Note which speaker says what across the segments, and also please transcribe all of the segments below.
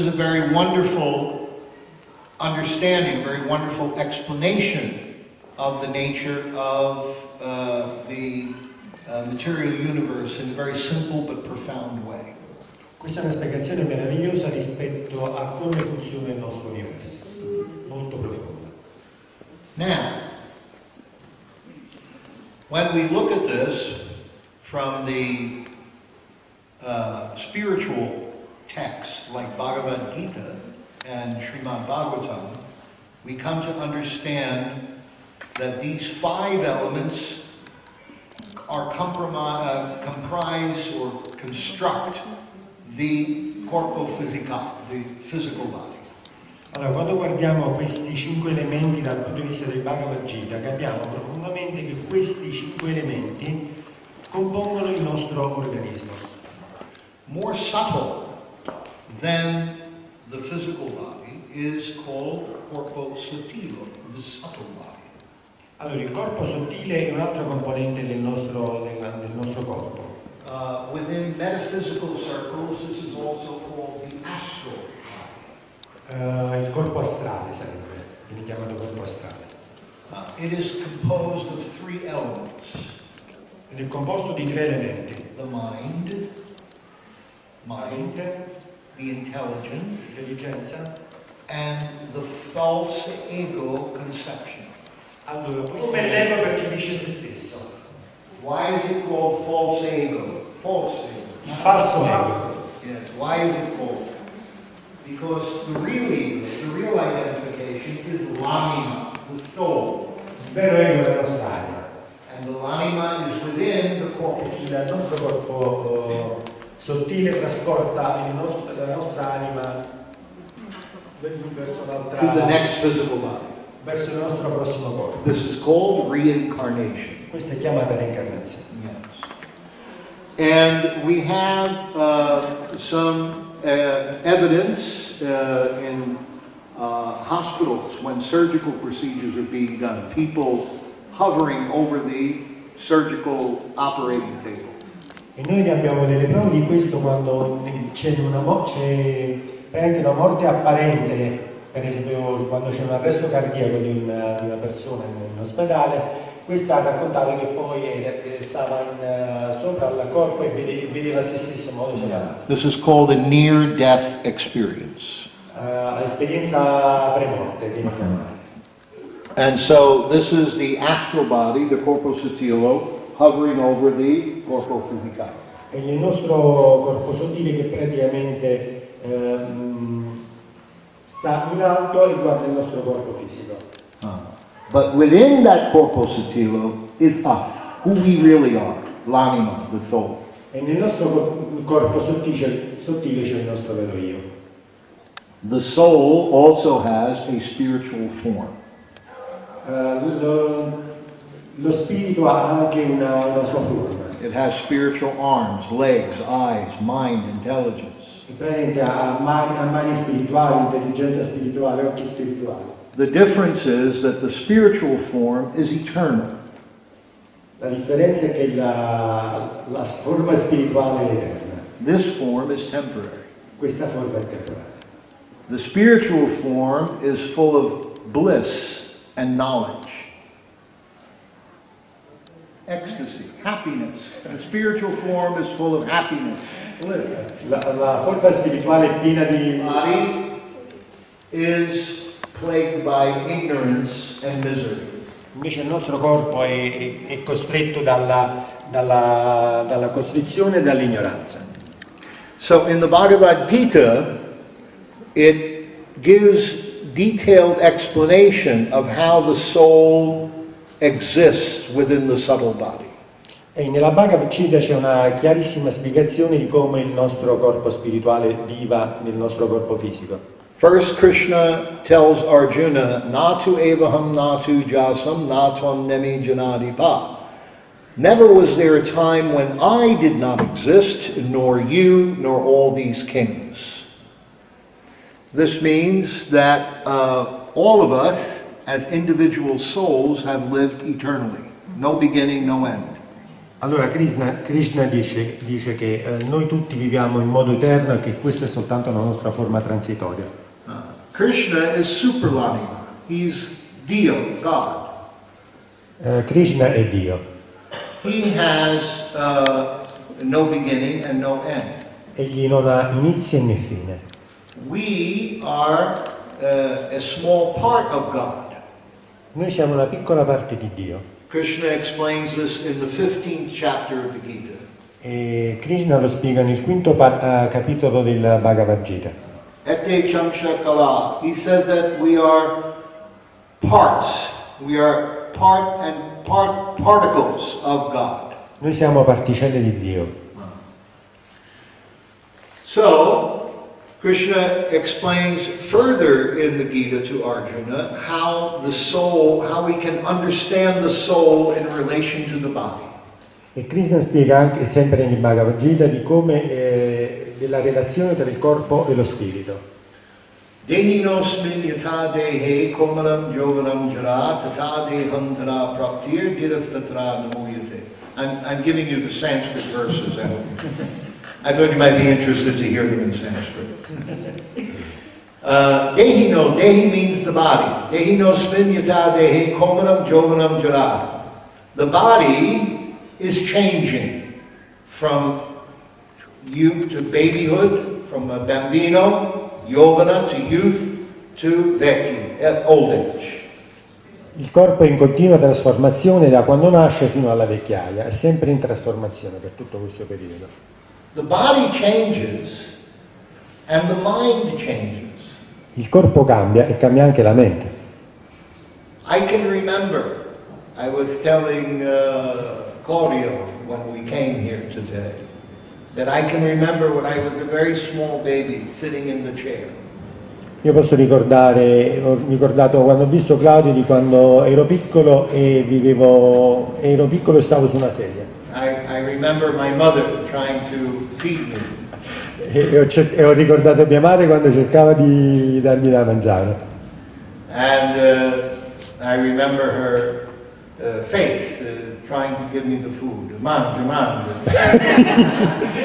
Speaker 1: is a very wonderful understanding, a very wonderful explanation of the nature of the material universe in a very simple but profound way.
Speaker 2: Questa è una spiegazione meravigliosa rispetto a come funziona il nostro universo, molto profonda.
Speaker 1: Now, when we look at this from the spiritual texts like Bhagavad Gita and Srimad Bhagavatam, we come to understand that these 5 elements are comprise or construct the corpo fisicale, the physical body.
Speaker 2: Allora, quando guardiamo questi 5 elementi dal punto di vista del Bhagavad Gita, capiamo profondamente che questi 5 elementi compongono il nostro organismo.
Speaker 1: More subtle than the physical body is called corpo sottile, the subtle body.
Speaker 2: Allora, il corpo sottile è un altro componente del nostro corpo.
Speaker 1: Within metaphysical circles, this is also called the astral body.
Speaker 2: Il corpo astrale sarebbe, viene chiamato corpo astrale.
Speaker 1: It is composed of 3 elements.
Speaker 2: Ed è composto di 3 elementi.
Speaker 1: The mind, the
Speaker 2: intelligenza,
Speaker 1: and the false ego conception.
Speaker 2: Allora, come l'ego percepisce se stesso?
Speaker 1: Why is it called false ego? False ego.
Speaker 2: Il falso ego.
Speaker 1: Yes. Why is it called? Because the real ego, the real identification is l'anima, the soul.
Speaker 2: Il vero ego è la nostra anima.
Speaker 1: And the l'anima is within the corpus.
Speaker 2: Il nostro corpo sottile trasporta la nostra anima verso l'altra,
Speaker 1: to the next physical body.
Speaker 2: Verso il nostro prossimo corpo.
Speaker 1: This is called reincarnation.
Speaker 2: Questa è chiamata reincarnazione.
Speaker 1: Yes. And we have some evidence in hospitals when surgical procedures are being done. People hovering over the surgical operating table.
Speaker 2: E noi ne abbiamo delle prove di questo quando c'è una morte apparente. Per esempio, quando c'è un arresto cardiaco di una persona in ospedale, questa ha raccontato che poi stava sopra al corpo e vedeva se stesso in modo separato.
Speaker 1: This is called a near-death experience.
Speaker 2: Esperienza premorte, viene chiamata.
Speaker 1: And so this is the astral body, the corpo sottile, hovering over the corpo fisicale.
Speaker 2: È il nostro corpo sottile che praticamente sta in alto e guarda il nostro corpo fisico.
Speaker 1: But within that corpo sottile is us, who we really are, l'anima, the soul.
Speaker 2: E nel nostro corpo sottile c'è il nostro vero io.
Speaker 1: The soul also has a spiritual form.
Speaker 2: Lo spirito ha anche una sua forma.
Speaker 1: It has spiritual arms, legs, eyes, mind, intelligence.
Speaker 2: Praticamente ha mani spirituali, intelligenza spirituale, occhi spirituali.
Speaker 1: The difference is that the spiritual form is eternal.
Speaker 2: La differenza è che la forma spirituale è eterna.
Speaker 1: This form is temporary.
Speaker 2: Questa forma è temporanea.
Speaker 1: The spiritual form is full of bliss and knowledge. Ecstasy, happiness. The spiritual form is full of happiness, bliss.
Speaker 2: La forma spirituale è piena di...
Speaker 1: Body is plagued by ignorance and misery.
Speaker 2: Invece il nostro corpo è costretto dalla costrizione e dall'ignoranza.
Speaker 1: So in the Bhagavad Gita, it gives detailed explanation of how the soul exists within the subtle body.
Speaker 2: E nella Bhagavad Gita c'è una chiarissima spiegazione di come il nostro corpo spirituale viva nel nostro corpo fisico.
Speaker 1: First, Krishna tells Arjuna, Natu evaham natu jasam natvam nemi janadipa. Never was there a time when I did not exist, nor you, nor all these kings. This means that all of us, as individual souls, have lived eternally. No beginning, no end.
Speaker 2: Allora Krishna dice che noi tutti viviamo in modo eterno e che questa è soltanto la nostra forma transitoria.
Speaker 1: Krishna is Superlanima. He's Dio, God.
Speaker 2: Krishna è Dio.
Speaker 1: He has no beginning and no end.
Speaker 2: Egli non ha inizio né fine.
Speaker 1: We are a small part of God.
Speaker 2: Noi siamo una piccola parte di Dio.
Speaker 1: Krishna explains this in the 15th chapter of the Gita.
Speaker 2: E Krishna lo spiega nel quinto capitolo del Bhagavad Gita.
Speaker 1: Ete Chamshakala. He says that we are parts. We are particles of God.
Speaker 2: Noi siamo particelle di Dio.
Speaker 1: So, Krishna explains further in the Gita to Arjuna how the soul, how we can understand the soul in relation to the body.
Speaker 2: E Krishna spiega anche sempre nel Bhagavad Gita di come della relazione tra il corpo e lo spirito.
Speaker 1: Dehinosmin yatha dehe komalam jovanam jara tata dehantara praptir dirastatra namuyate. I'm giving you the Sanskrit verses. I thought you might be interested to hear them in Sanskrit. Dehi means the body. Dehinosmin yatha dehe komalam jovanam jara. The body is changing from youth to babyhood, from a bambino, yovana, to youth, to vecchi, old age.
Speaker 2: Il corpo è in continua trasformazione da quando nasce fino alla vecchiaia, è sempre in trasformazione per tutto questo periodo.
Speaker 1: The body changes and the mind changes.
Speaker 2: Il corpo cambia e cambia anche la mente.
Speaker 1: I can remember, I was telling Claudio when we came here today, that I can remember when I was a very small baby sitting in the chair.
Speaker 2: Io posso ricordare, ho ricordato quando ho visto Claudio di quando ero piccolo e stavo su una sedia.
Speaker 1: I remember my mother trying to feed me.
Speaker 2: E ho ricordato mia madre quando cercava di darmi da mangiare.
Speaker 1: And I remember her face trying to give me the food. Mangia, mangia.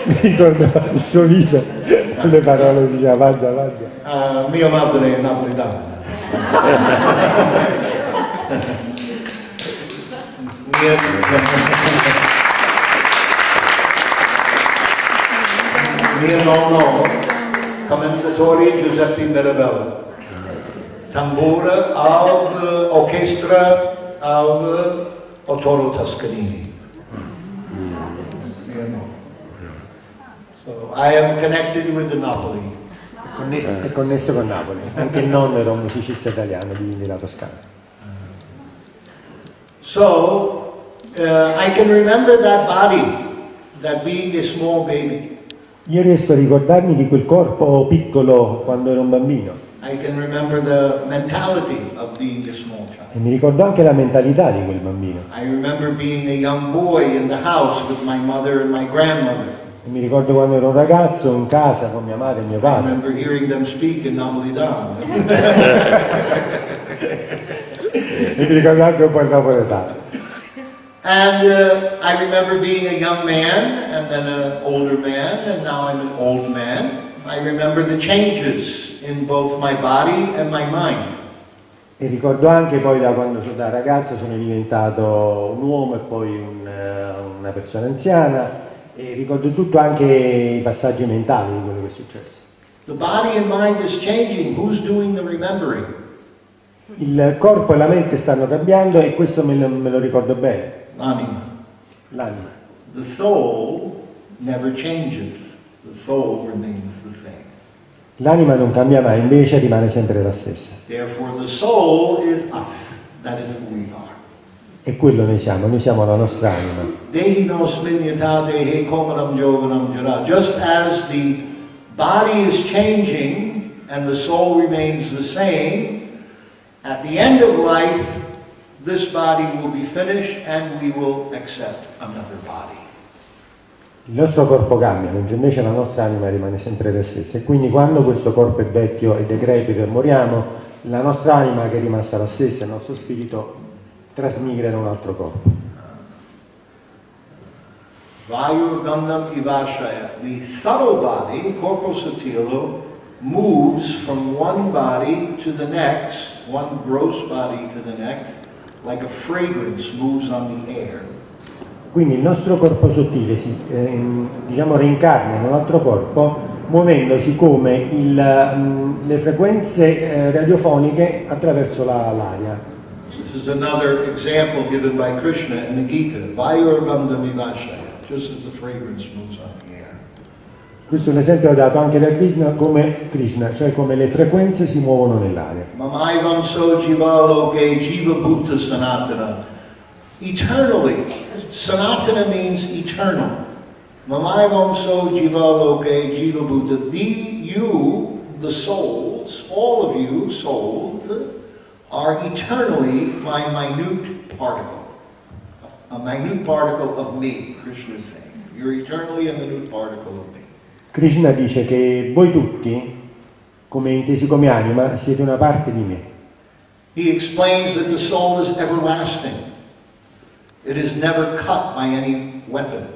Speaker 2: Mi ricordo il suo viso, le parole diceva mangia, mangia.
Speaker 1: Mia madre è napoletana. Mio nonno, commentatore Giuseppe Mirabella. Tambura of orchestra of Arturo Toscanini. So I am connected with the Napoli.
Speaker 2: È connesso con Napoli. Anche il nonno era un musicista italiano della Toscana.
Speaker 1: So I can remember that body, that being a small baby.
Speaker 2: Io riesco a ricordarmi di quel corpo piccolo quando ero un bambino.
Speaker 1: I can remember the mentality of being a small child.
Speaker 2: E mi ricordo anche la mentalità di quel bambino.
Speaker 1: I remember being a young boy in the house with my mother and my grandmother.
Speaker 2: E mi ricordo quando ero un ragazzo in casa con mia madre e mio
Speaker 1: I
Speaker 2: padre.
Speaker 1: remember hearing them speak in Napolitano.
Speaker 2: E mi ricordo anche un po' il napoletano.
Speaker 1: And I remember being a young man, and then an older man, and now I'm an old man. I remember the changes in both my body and my mind.
Speaker 2: E ricordo anche poi da quando da ragazzo sono diventato un uomo e poi una persona anziana, e ricordo tutto, anche i passaggi mentali di quello che è successo.
Speaker 1: The body and mind is changing. Who's doing the remembering?
Speaker 2: Il corpo e la mente stanno cambiando e questo me lo ricordo bene.
Speaker 1: L'anima. The soul never changes. The soul remains the same.
Speaker 2: L'anima non cambia mai, invece rimane sempre la stessa.
Speaker 1: Therefore the soul is us. That is who we are.
Speaker 2: E quello noi siamo la nostra anima.
Speaker 1: Just as the body is changing and the soul remains the same, at the end of life, this body will be finished and we will accept another body.
Speaker 2: Il nostro corpo cambia, mentre invece la nostra anima rimane sempre la stessa. E quindi quando questo corpo è vecchio e decrepito e moriamo, la nostra anima, che è rimasta la stessa, il nostro spirito, trasmigra in un altro corpo.
Speaker 1: Vayurgandam ivashaya. The subtle body, corpo sottile, moves from one body to the next, one gross body to the next, like a fragrance moves on the air.
Speaker 2: Quindi il nostro corpo sottile si reincarna in un altro corpo, muovendosi come le frequenze radiofoniche attraverso l'aria.
Speaker 1: This is another example given by Krishna in the Gita. Vayurgandam ivashaya, just as the fragrance moves on the air.
Speaker 2: Questo è un esempio dato anche da Krishna, cioè come le frequenze si muovono nell'aria.
Speaker 1: Mamaivam so jivaloke jiva bhuta sanatana. Eternally. Sanatana means eternal. Mamaivam so jivaloke jiva bhuta. You, the souls, all of you souls, are eternally my minute particle. A minute particle of me, Krishna is saying. You're eternally a minute particle of me.
Speaker 2: Krishna dice che voi tutti, come intesi come anima, siete una parte di me.
Speaker 1: He explains that the soul is everlasting. It is never cut by any weapon.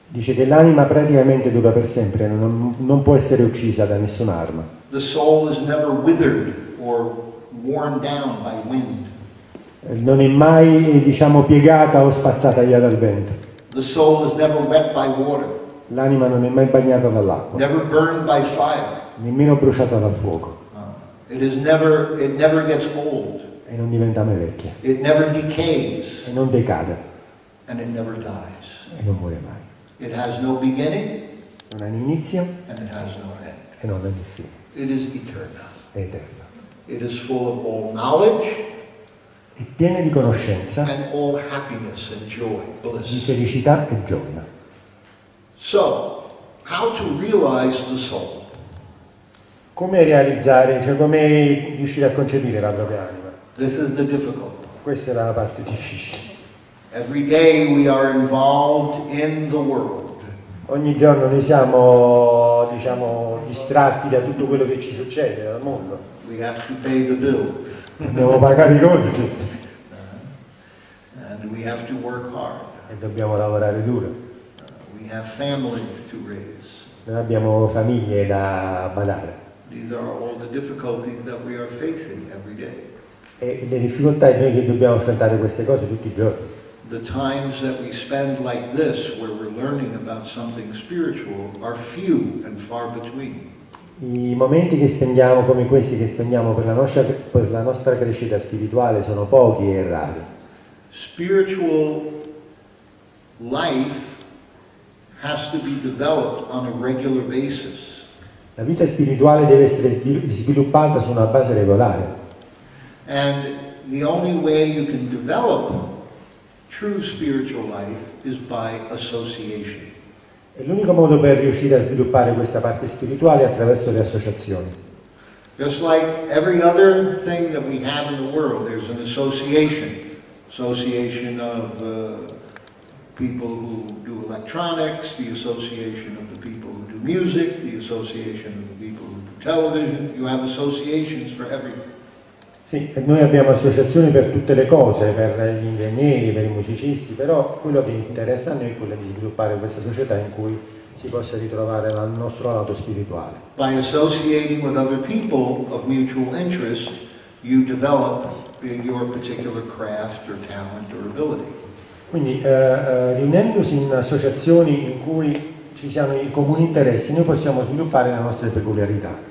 Speaker 2: Dice che l'anima praticamente dura per sempre, non può essere uccisa da nessun'arma.
Speaker 1: The soul is never withered or worn down by wind.
Speaker 2: Non è mai, piegata o spazzata via dal vento.
Speaker 1: The soul is never wet by water.
Speaker 2: L'anima non è mai bagnata dall'acqua,
Speaker 1: Never burned by fire.
Speaker 2: nemmeno bruciata dal fuoco,
Speaker 1: It never gets old.
Speaker 2: e non diventa mai vecchia,
Speaker 1: It never decays,
Speaker 2: e non decade,
Speaker 1: and it never dies.
Speaker 2: e non muore mai.
Speaker 1: It has no beginning,
Speaker 2: Non ha un inizio
Speaker 1: and it has no end.
Speaker 2: e non ha un fine,
Speaker 1: It is eternal.
Speaker 2: è eterno.
Speaker 1: It is full of all knowledge
Speaker 2: È piena di conoscenza,
Speaker 1: and all happiness and joy,
Speaker 2: di
Speaker 1: bliss.
Speaker 2: felicità e gioia.
Speaker 1: So, how to realize the soul?
Speaker 2: Come realizzare, cioè come riuscire a concepire la propria anima?
Speaker 1: This is the difficult part.
Speaker 2: Questa è la parte difficile.
Speaker 1: Every day we are involved in the world.
Speaker 2: Ogni giorno noi siamo, distratti da tutto quello che ci succede nel mondo.
Speaker 1: We have to pay the bills.
Speaker 2: Dobbiamo pagare i conti
Speaker 1: And we have to work hard.
Speaker 2: e dobbiamo lavorare duro.
Speaker 1: We have families to raise.
Speaker 2: Noi abbiamo famiglie da badare
Speaker 1: These are all the difficulties that we are facing every day.
Speaker 2: e le difficoltà è noi che dobbiamo affrontare queste cose tutti i giorni.
Speaker 1: The times that we spend like this, where we're learning about something spiritual, are few and far between.
Speaker 2: I momenti che spendiamo come questi, che spendiamo per la nostra crescita spirituale, sono pochi e rari.
Speaker 1: Spiritual life has to be developed on a regular basis.
Speaker 2: La vita spirituale deve essere sviluppata su una base regolare.
Speaker 1: And the only way you can develop true spiritual life is by association.
Speaker 2: E l'unico modo per riuscire a sviluppare questa parte spirituale è attraverso le associazioni.
Speaker 1: Just like every other thing that we have in the world, there's an association. Association of people who do electronics, the association of the people who do music, the association of the people who do television. You have associations for everything.
Speaker 2: Sì, e noi abbiamo associazioni per tutte le cose, per gli ingegneri, per i musicisti, però quello che interessa a noi è quello di sviluppare questa società in cui si possa ritrovare il nostro lato spirituale.
Speaker 1: By associating with other people of mutual interest, you develop your particular craft or talent or ability.
Speaker 2: Quindi riunendosi in associazioni in cui ci siano i comuni interessi, noi possiamo sviluppare le nostre peculiarità.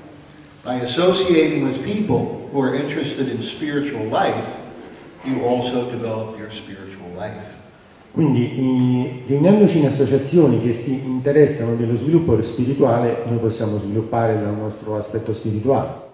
Speaker 1: By associating with people who are interested in spiritual life, you also develop your spiritual life.
Speaker 2: Quindi riunendoci in associazioni che si interessano dello sviluppo spirituale, noi possiamo sviluppare il nostro aspetto spirituale.